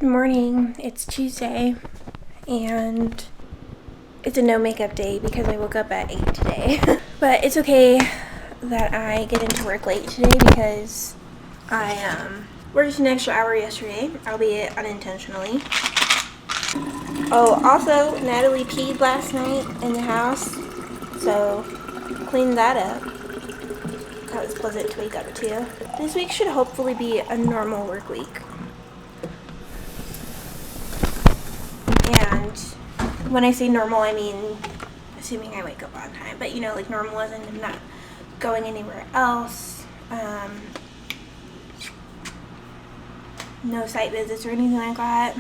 Morning. It's Tuesday and it's a no makeup day because I woke up at 8 today. But it's okay that I get into work late today because I worked an extra hour yesterday, albeit unintentionally. Oh, also Natalie peed last night in the house, so cleaned that up. That was pleasant to wake up to. This week should hopefully be a normal work week. And when I say normal, I mean assuming I wake up on time. But like normal as in I'm not going anywhere else. No site visits or anything like that.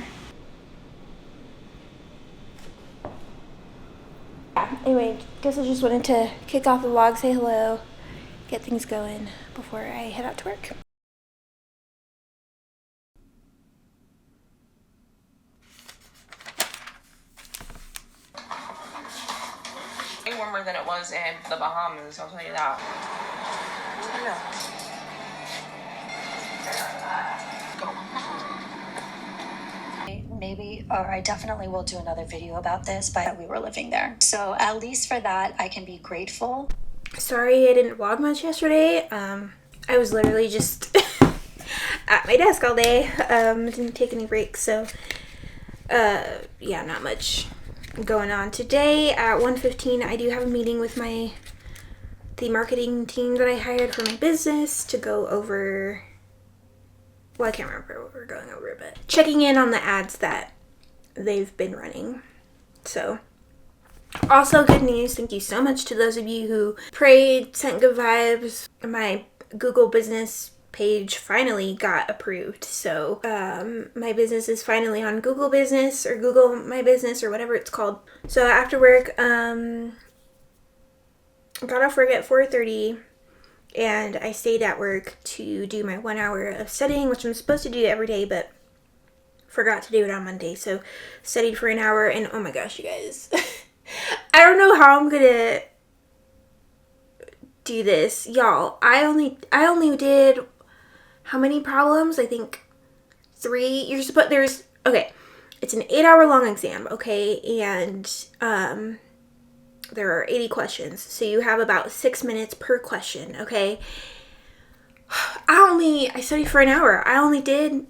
Yeah, anyway, guess I just wanted to kick off the vlog, say hello, get things going before I head out to work. Way warmer than it was in the Bahamas, I'll tell you that. Maybe, or I definitely will do another video about this, but we were living there. So at least for that, I can be grateful. Sorry I didn't vlog much yesterday. I was literally just at my desk all day. Didn't take any breaks, so yeah, not much going on. Today at 1:15 I do have a meeting with the marketing team that I hired for my business to go over, well, I can't remember what we're going over, but checking in on the ads that they've been running. So also good news, thank you so much to those of you who prayed, sent good vibes. My Google business page finally got approved, so my business is finally on Google Business or Google My Business or whatever it's called. So after work, got off work at 4:30 and I stayed at work to do my 1 hour of studying, which I'm supposed to do every day but forgot to do it on Monday. So studied for an hour and oh my gosh, you guys, I don't know how I'm gonna do this, y'all. I only did how many problems? I think 3. Okay, it's an 8-hour long exam, okay, and there are 80 questions, so you have about 6 minutes per question, okay. I studied for an hour. I only did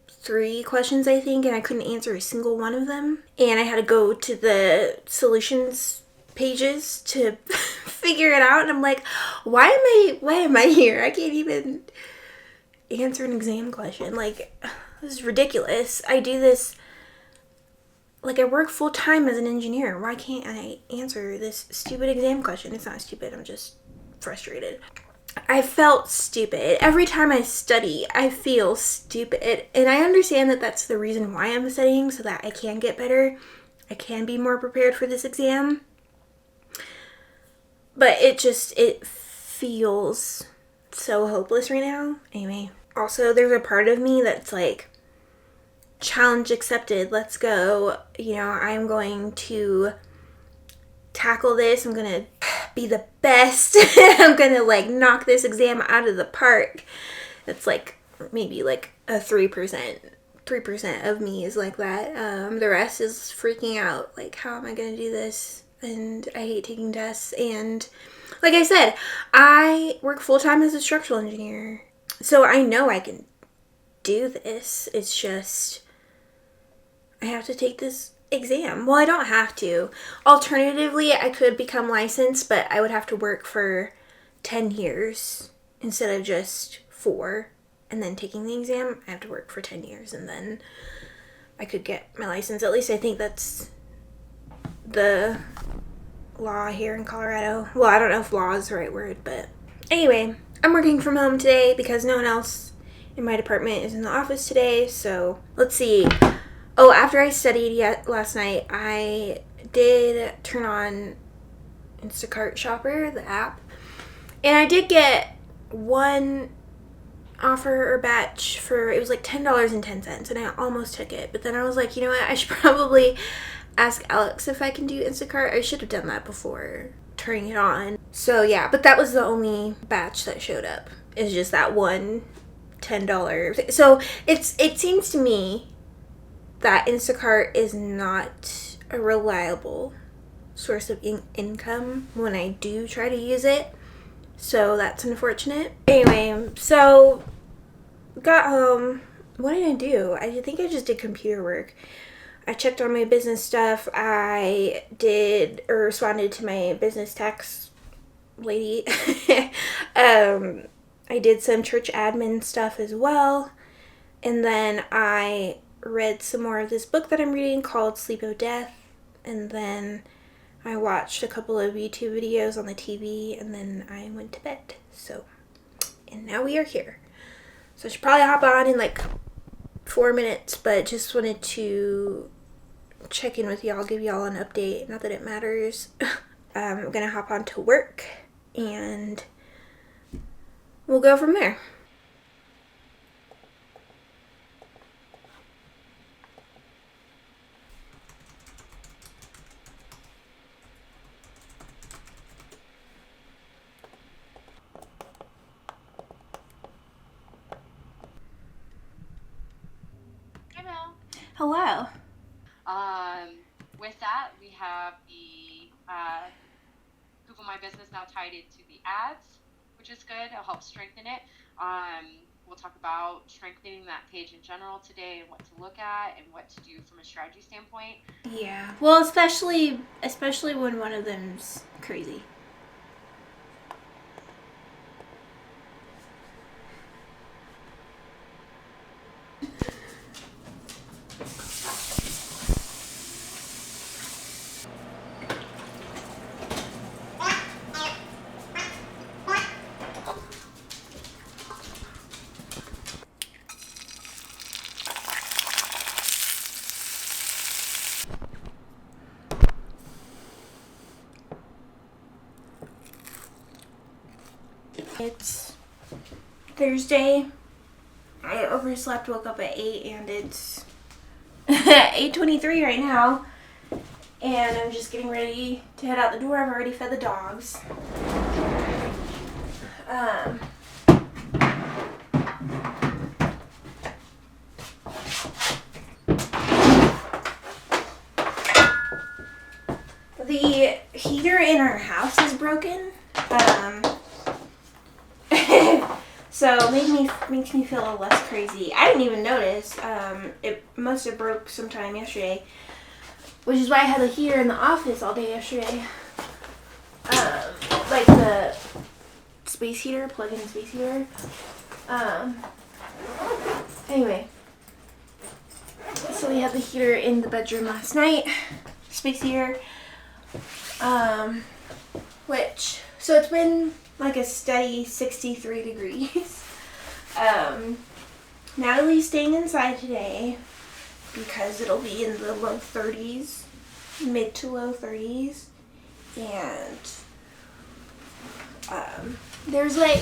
3 questions, I think, and I couldn't answer a single one of them, and I had to go to the solutions pages to figure it out, and I'm like, why am I here? I can't even answer an exam question. Like, this is ridiculous. I do this, like, I work full-time as an engineer. Why can't I answer this stupid exam question? It's not stupid, I'm just frustrated. I felt stupid. Every time I study, I feel stupid. And I understand that that's the reason why I'm studying, so that I can get better. I can be more prepared for this exam. But it feels so hopeless right now. Anyway, also there's a part of me that's like, challenge accepted, let's go. I'm going to tackle this. I'm gonna be the best. I'm gonna like knock this exam out of the park. That's like maybe like a 3% of me is like that. The rest is freaking out, like, how am I gonna do this? And I hate taking tests. And like I said, I work full-time as a structural engineer, so I know I can do this. It's just I have to take this exam. Well, I don't have to. Alternatively, I could become licensed, but I would have to work for 10 years instead of just 4 and then taking the exam. I have to work for 10 years and then I could get my license. At least I think that's the law here in Colorado. Well, I don't know if law is the right word, but anyway, I'm working from home today because no one else in my department is in the office today. So let's see. Oh, after I studied last night, I did turn on Instacart Shopper, the app, and I did get one offer or batch for, it was like $10.10, and I almost took it, but then I was like, you know what, I should probably ask Alex if I can do Instacart. I should have done that before turning it on. So yeah, but that was the only batch that showed up. It's just that one $10. So it seems to me that Instacart is not a reliable source of income when I do try to use it. So that's unfortunate. Anyway, so got home. What did I do? I think I just did computer work. I checked on my business stuff. I did or responded to my business tax lady. I did some church admin stuff as well. And then I read some more of this book that I'm reading called Sleep of Death. And then I watched a couple of YouTube videos on the TV. And then I went to bed. So, and now we are here. So I should probably hop on in like 4 minutes, but just wanted to check in with y'all, give y'all an update. Not that it matters. I'm gonna hop on to work and we'll go from there. Hi, Mel. Hello. With that, we have the Google My Business now tied into the ads, which is good. It'll help strengthen it. We'll talk about strengthening that page in general today and what to look at and what to do from a strategy standpoint. Yeah. Well, especially when one of them's crazy. It's Thursday. I overslept, woke up at 8, and it's 8:23 right now. And I'm just getting ready to head out the door. I've already fed the dogs. The heater in our house is broken. So makes me feel a little less crazy. I didn't even notice. It must have broke sometime yesterday, which is why I had the heater in the office all day yesterday. Like the space heater, plug-in space heater. Anyway, so we had the heater in the bedroom last night, space heater. So it's been like a steady 63 degrees. Natalie's staying inside today because it'll be in the low 30s, mid to low 30s. And there's like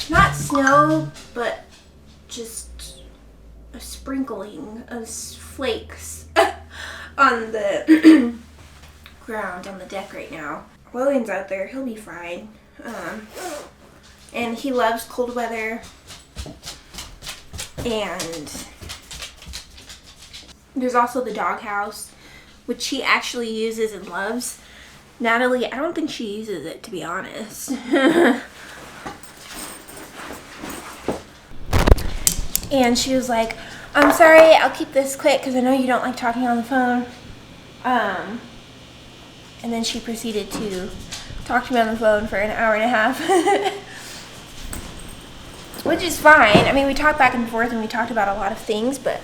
not snow, but just a sprinkling of flakes on the ground on the deck right now. Logan's out there, he'll be fine. And he loves cold weather. And there's also the doghouse, which he actually uses and loves. Natalie, I don't think she uses it, to be honest. And she was like, I'm sorry, I'll keep this quick because I know you don't like talking on the phone. And then she proceeded to talk to me on the phone for an hour and a half. Which is fine. I mean, we talked back and forth and we talked about a lot of things, but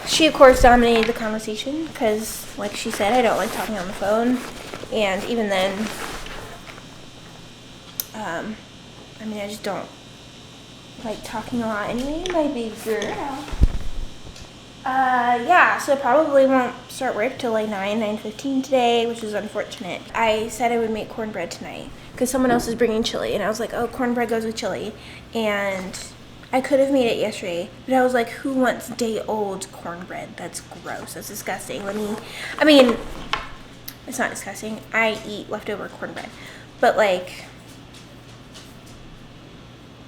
she, of course, dominated the conversation because, like she said, I don't like talking on the phone. And even then, I mean, I just don't like talking a lot anyway, my big girl. Yeah, so I probably won't start work till like 9:15 today, which is unfortunate. I said I would make cornbread tonight because someone else is bringing chili, and I was like, oh, cornbread goes with chili. And I could have made it yesterday, but I was like, who wants day-old cornbread? That's gross. That's disgusting. I mean, it's not disgusting. I eat leftover cornbread. But, like,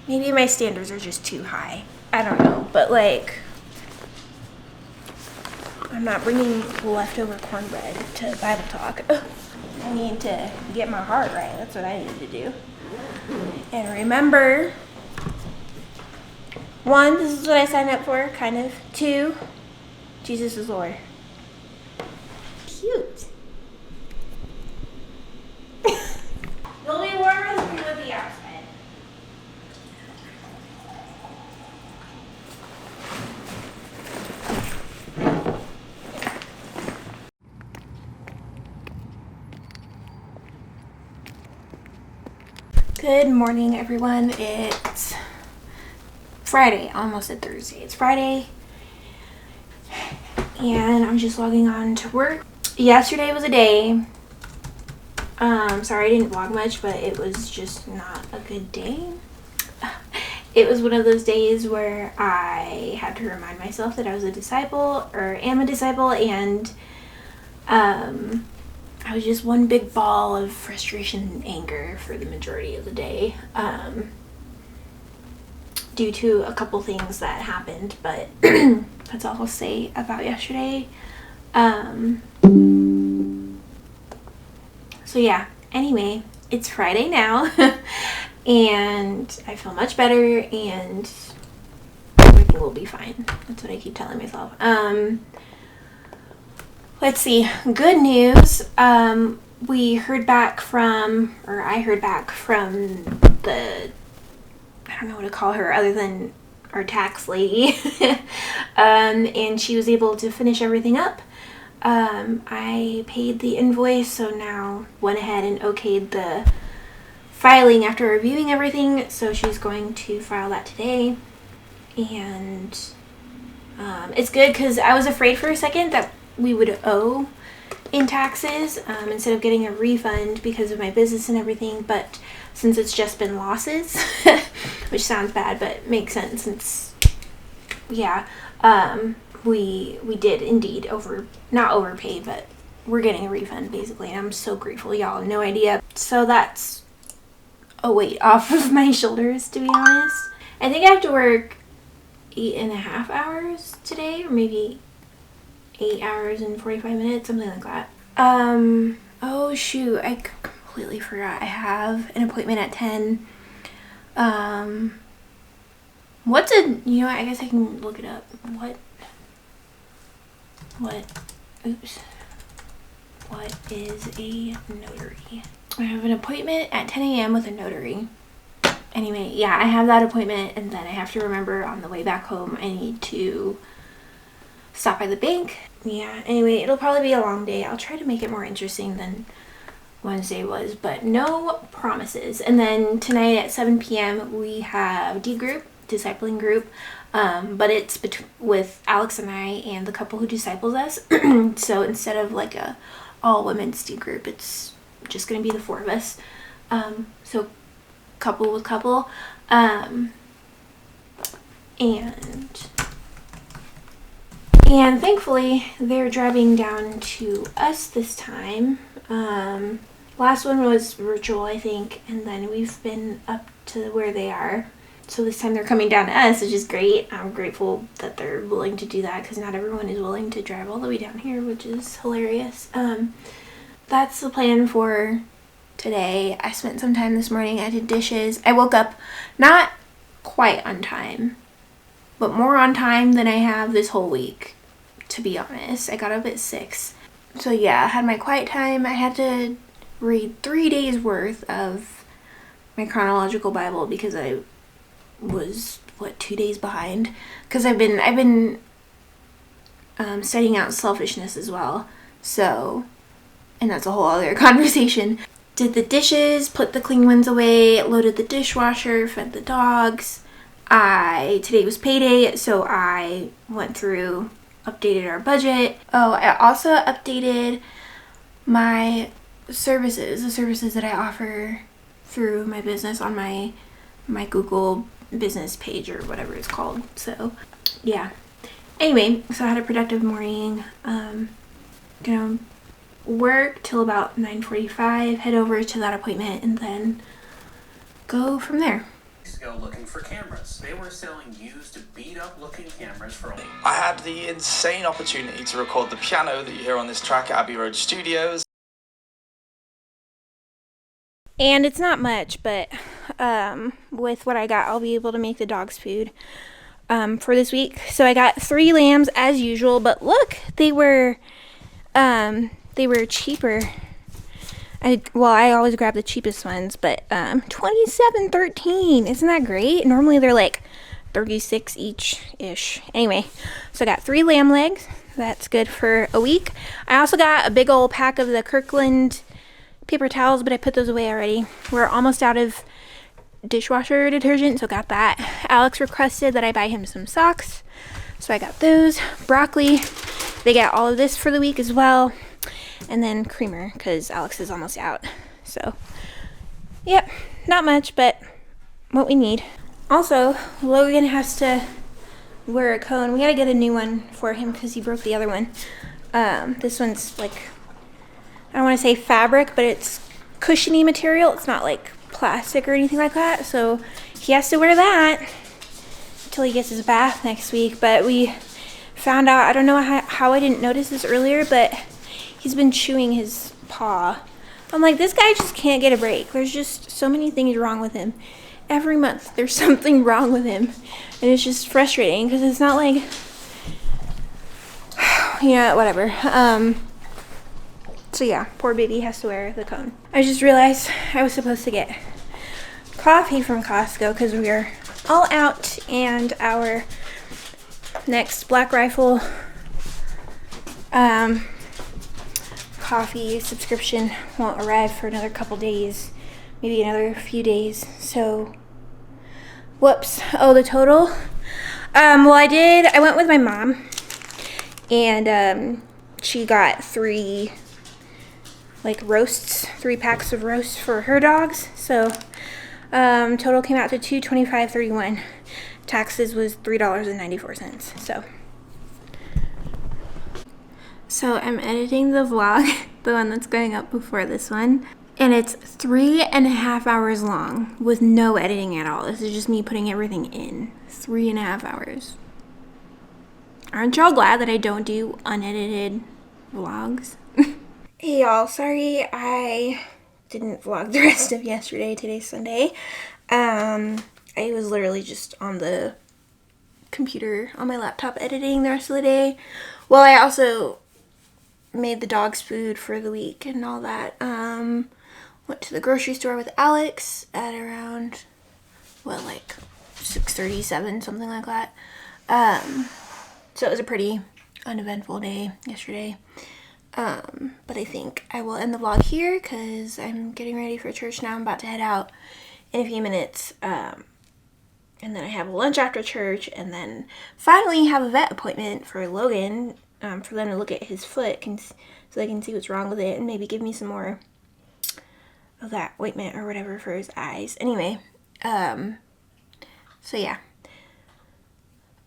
maybe my standards are just too high. I don't know. But, like, I'm not bringing leftover cornbread to Bible talk. I need to get my heart right. That's what I need to do. And remember, 1, this is what I signed up for, kind of. 2, Jesus is Lord. Cute. It'll be warmer than it would be outside. Good morning, everyone. It's Friday. I almost said Thursday. It's Friday. And I'm just logging on to work. Yesterday was a day. Sorry I didn't vlog much, but it was just not a good day. It was one of those days where I had to remind myself that I was a disciple, or am a disciple, and I was just one big ball of frustration and anger for the majority of the day, due to a couple things that happened, but that's all I'll say about yesterday. So yeah, anyway, it's Friday now, and I feel much better, and everything will be fine. That's what I keep telling myself. Let's see, good news. I heard back from the, I don't know what to call her other than our tax lady, and she was able to finish everything up. I paid the invoice, so now went ahead and okayed the filing after reviewing everything, so she's going to file that today. And it's good because I was afraid for a second that we would owe in taxes instead of getting a refund because of my business and everything, but since it's just been losses, which sounds bad but makes sense since, yeah, we did indeed not overpay, but we're getting a refund basically, and I'm so grateful. Y'all have no idea. So that's a weight off of my shoulders, to be honest. I think I have to work 8.5 hours today, or maybe 8 hours and 45 minutes, something like that. Oh shoot, I completely forgot. I have an appointment at 10. I guess I can look it up. What is a notary? I have an appointment at 10 a.m. with a notary. Anyway, yeah, I have that appointment, and then I have to remember on the way back home I need to stop by the bank. Yeah, anyway, it'll probably be a long day. I'll try to make it more interesting than Wednesday was, but no promises. And then tonight at 7 p.m. we have D group, discipling group, but it's with Alex and I and the couple who disciples us. So instead of like a all women's D group, it's just gonna be the 4 of us. So couple with couple, and thankfully they're driving down to us this time. Last one was virtual, I think, and then we've been up to where they are. So this time they're coming down to us, which is great. I'm grateful that they're willing to do that because not everyone is willing to drive all the way down here, which is hilarious. That's the plan for today. I spent some time this morning. I did dishes. I woke up not quite on time, but more on time than I have this whole week, to be honest. I got up at 6. So yeah, I had my quiet time. I had to read 3 days worth of my chronological Bible because I was 2 days behind, because I've been studying out selfishness as well. So, and that's a whole other conversation. Did the dishes, put the clean ones away, loaded the dishwasher, fed the dogs. Today was payday, so I went through, updated our budget. Oh, I also updated my services, the services that I offer through my business on my Google business page or whatever it's called. So yeah, anyway, so I had a productive morning. Gonna work till about 9:45, head over to that appointment, and then go from there. Costco looking for cameras. They were selling used, beat-up looking cameras for only... I had the insane opportunity to record the piano that you hear on this track at Abbey Road Studios. And it's not much, but with what I got, I'll be able to make the dog's food for this week. So I got 3 lambs as usual, but look, they were cheaper. I always grab the cheapest ones, but $27.13. Isn't that great? Normally they're like $36 each-ish. Anyway, so I got 3 lamb legs. That's good for a week. I also got a big old pack of the Kirkland paper towels, but I put those away already. We're almost out of dishwasher detergent, so got that. Alex requested that I buy him some socks, so I got those. Broccoli, they got all of this for the week as well. And then creamer, because Alex is almost out. So, yep, not much, but what we need. Also, Logan has to wear a cone. We gotta get a new one for him because he broke the other one. This one's like, I don't want to say fabric, but it's cushiony material. It's not like plastic or anything like that. So he has to wear that until he gets his bath next week. But we found out, I don't know how I didn't notice this earlier, but he's been chewing his paw. I'm like, this guy just can't get a break. There's just so many things wrong with him. Every month there's something wrong with him. And it's just frustrating because it's not like, you know, whatever. So yeah, poor baby has to wear the cone. I just realized I was supposed to get coffee from Costco because we are all out and our next Black Rifle coffee subscription won't arrive for another couple days, maybe another few days. So, whoops. Oh, the total? Well, I went with my mom and she got 3 packs of roasts for her dogs. So total came out to $225.31. Taxes was $3.94. So I'm editing the vlog, the one that's going up before this one, and it's 3.5 hours long with no editing at all. This is just me putting everything in. 3.5 hours. Aren't y'all glad that I don't do unedited vlogs? Hey y'all, sorry I didn't vlog the rest of yesterday. Today's Sunday. I was literally just on the computer on my laptop editing the rest of the day. Well, I also made the dog's food for the week and all that. Went to the grocery store with Alex at around, 6:37, something like that. So it was a pretty uneventful day yesterday. But I think I will end the vlog here because I'm getting ready for church now. I'm about to head out in a few minutes. And then I have lunch after church, and then finally have a vet appointment for Logan, for them to look at his foot so they can see what's wrong with it and maybe give me some more of that ointment or whatever for his eyes. Anyway, so yeah.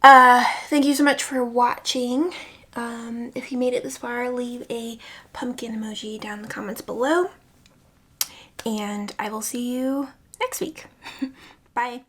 Thank you so much for watching. If you made it this far, leave a pumpkin emoji down in the comments below. And I will see you next week. Bye.